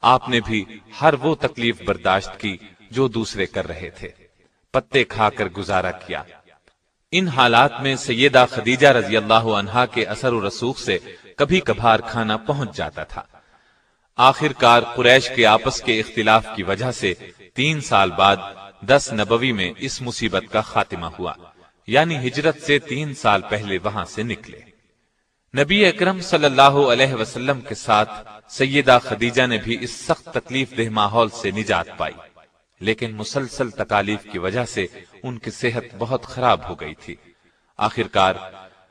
آپ نے بھی ہر وہ تکلیف برداشت کی جو دوسرے کر رہے تھے، پتے کھا کر گزارا کیا۔ ان حالات میں سیدہ خدیجہ رضی اللہ عنہا کے اثر و رسوخ سے کبھی کبھار کھانا پہنچ جاتا تھا۔ آخر کار قریش کے آپس کے اختلاف کی وجہ سے 3 سال بعد 10 نبوی میں اس مصیبت کا خاتمہ ہوا، یعنی ہجرت سے 3 سال پہلے وہاں سے نکلے۔ نبی اکرم صلی اللہ علیہ وسلم کے ساتھ سیدہ خدیجہ نے بھی اس سخت تکلیف دہ ماحول سے نجات پائی، لیکن مسلسل تکالیف کی وجہ سے ان کی صحت بہت خراب ہو گئی تھی۔ آخر کار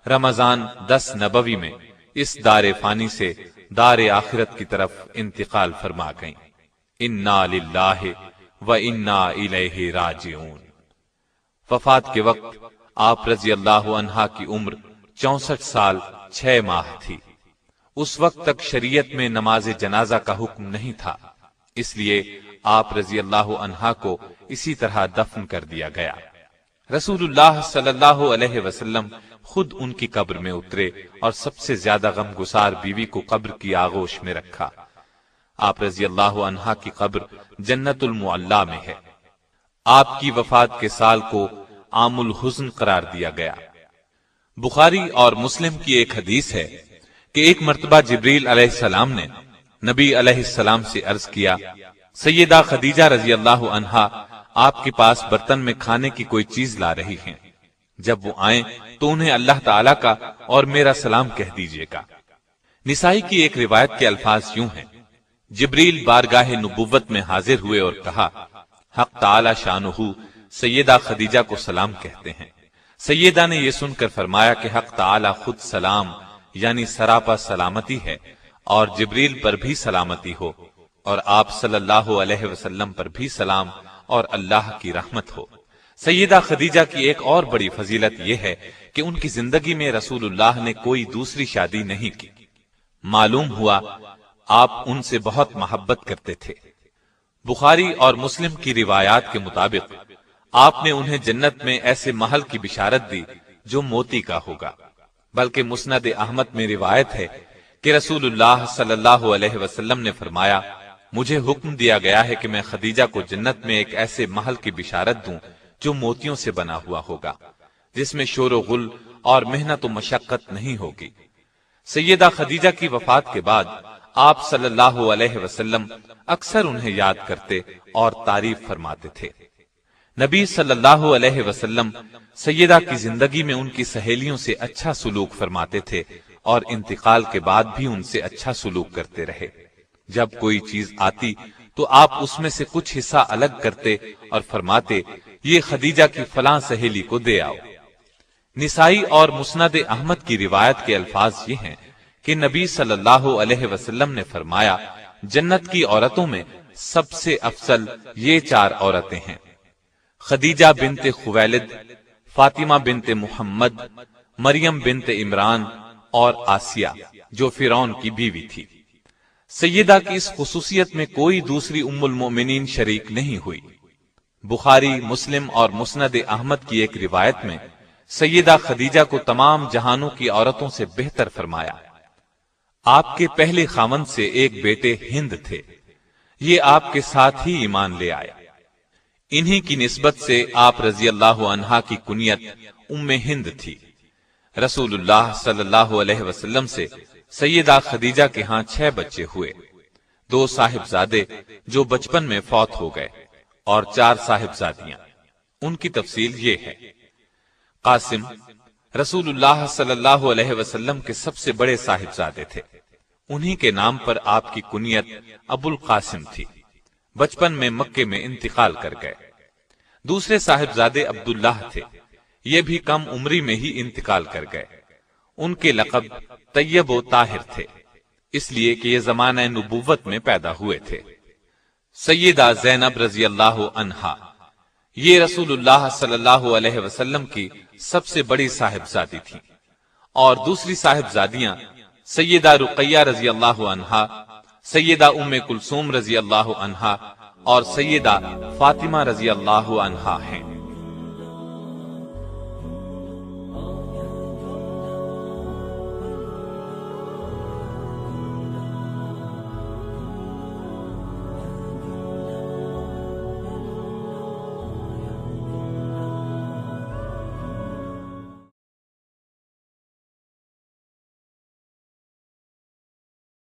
رمضان 10 نبوی میں اس دار فانی سے دار آخرت کی طرف انتقال فرما گئیں۔ انا للہ و انا الیہ راجعون۔ وفات کے وقت آپ رضی اللہ عنہا کی عمر 64 سال 6 ماہ تھی۔ اس وقت تک شریعت میں نماز جنازہ کا حکم نہیں تھا، اس لیے آپ رضی اللہ عنہا کو اسی طرح دفن کر دیا گیا۔ رسول اللہ صلی اللہ علیہ وسلم خود ان کی قبر میں اترے اور سب سے زیادہ غمگسار بیوی کو قبر کی آغوش میں رکھا۔ آپ رضی اللہ عنہا کی قبر جنت المعلا میں ہے۔ آپ کی وفات کے سال کو عام الحزن قرار دیا گیا۔ بخاری اور مسلم کی ایک حدیث ہے کہ ایک مرتبہ جبریل علیہ السلام نے نبی علیہ السلام سے عرض کیا، سیدہ خدیجہ رضی اللہ عنہا آپ کے پاس برتن میں کھانے کی کوئی چیز لا رہی ہیں، جب وہ آئیں تو انہیں اللہ تعالیٰ کا اور میرا سلام کہہ دیجیے گا۔ نسائی کی ایک روایت کے الفاظ یوں ہیں، جبریل بارگاہ نبوت میں حاضر ہوئے اور کہا، حق تعالی شانہ سیدہ خدیجہ کو سلام کہتے ہیں۔ سیدہ نے یہ سن کر فرمایا کہ حق تعالی خود سلام یعنی سراپا سلامتی ہے، اور جبریل پر بھی سلامتی ہو، اور آپ صلی اللہ علیہ وسلم پر بھی سلام اور اللہ کی رحمت ہو۔ سیدہ خدیجہ کی ایک اور بڑی فضیلت یہ ہے کہ ان کی زندگی میں رسول اللہ نے کوئی دوسری شادی نہیں کی۔ معلوم ہوا آپ ان سے بہت محبت کرتے تھے۔ بخاری اور مسلم کی روایات کے مطابق آپ نے انہیں جنت میں ایسے محل کی بشارت دی جو موتی کا ہوگا، بلکہ مسند احمد میں روایت ہے کہ رسول اللہ صلی اللہ علیہ وسلم نے فرمایا، مجھے حکم دیا گیا ہے کہ میں خدیجہ کو جنت میں ایک ایسے محل کی بشارت دوں جو موتیوں سے بنا ہوا ہوگا، جس میں شور و غل اور محنت و مشقت نہیں ہوگی۔ سیدہ خدیجہ کی وفات کے بعد آپ صلی اللہ علیہ وسلم اکثر انہیں یاد کرتے اور تعریف فرماتے تھے۔ نبی صلی اللہ علیہ وسلم سیدہ کی زندگی میں ان کی سہیلیوں سے اچھا سلوک فرماتے تھے اور انتقال کے بعد بھی ان سے اچھا سلوک کرتے رہے۔ جب کوئی چیز آتی تو آپ اس میں سے کچھ حصہ الگ کرتے اور فرماتے، یہ خدیجہ کی فلاں سہیلی کو دے آؤ۔ نسائی اور مسند احمد کی روایت کے الفاظ یہ ہیں کہ نبی صلی اللہ علیہ وسلم نے فرمایا، جنت کی عورتوں میں سب سے افضل یہ 4 عورتیں ہیں، خدیجہ بنت خویلد، فاطمہ بنت محمد، مریم بنت عمران اور آسیہ جو فرعون کی بیوی تھی۔ سیدہ کی اس خصوصیت میں کوئی دوسری ام المؤمنین شریک نہیں ہوئی۔ بخاری، مسلم اور مسند احمد کی ایک روایت میں سیدہ خدیجہ کو تمام جہانوں کی عورتوں سے بہتر فرمایا۔ آپ کے پہلے خاوند سے ایک بیٹے ہند تھے، یہ آپ کے ساتھ ہی ایمان لے آئے۔ انہی کی نسبت سے آپ رضی اللہ عنہا کی کنیت ام ہند تھی۔ رسول اللہ صلی اللہ علیہ وسلم سے سیدہ خدیجہ کے ہاں 6 بچے ہوئے، 2 صاحبزادے جو بچپن میں فوت ہو گئے اور 4 صاحبزادیاں۔ ان کی تفصیل یہ ہے، قاسم رسول اللہ صلی اللہ علیہ وسلم کے سب سے بڑے صاحبزادے تھے، انہی کے نام پر آپ کی کنیت ابو القاسم تھی۔ بچپن میں مکے میں انتقال کر گئے۔ دوسرے صاحبزادے عبداللہ تھے، یہ بھی کم عمری میں ہی انتقال کر گئے۔ ان کے لقب طیب و طاہر تھے، اس لیے کہ یہ زمانہ نبوت میں پیدا ہوئے تھے۔ سیدہ زینب رضی اللہ عنہا، یہ رسول اللہ صلی اللہ علیہ وسلم کی سب سے بڑی صاحبزادی تھی، اور دوسری صاحبزادیاں سیدہ رقیہ رضی اللہ عنہا، سیدہ ام کلثوم رضی اللہ عنہا اور سیدہ فاطمہ رضی اللہ عنہا ہیں۔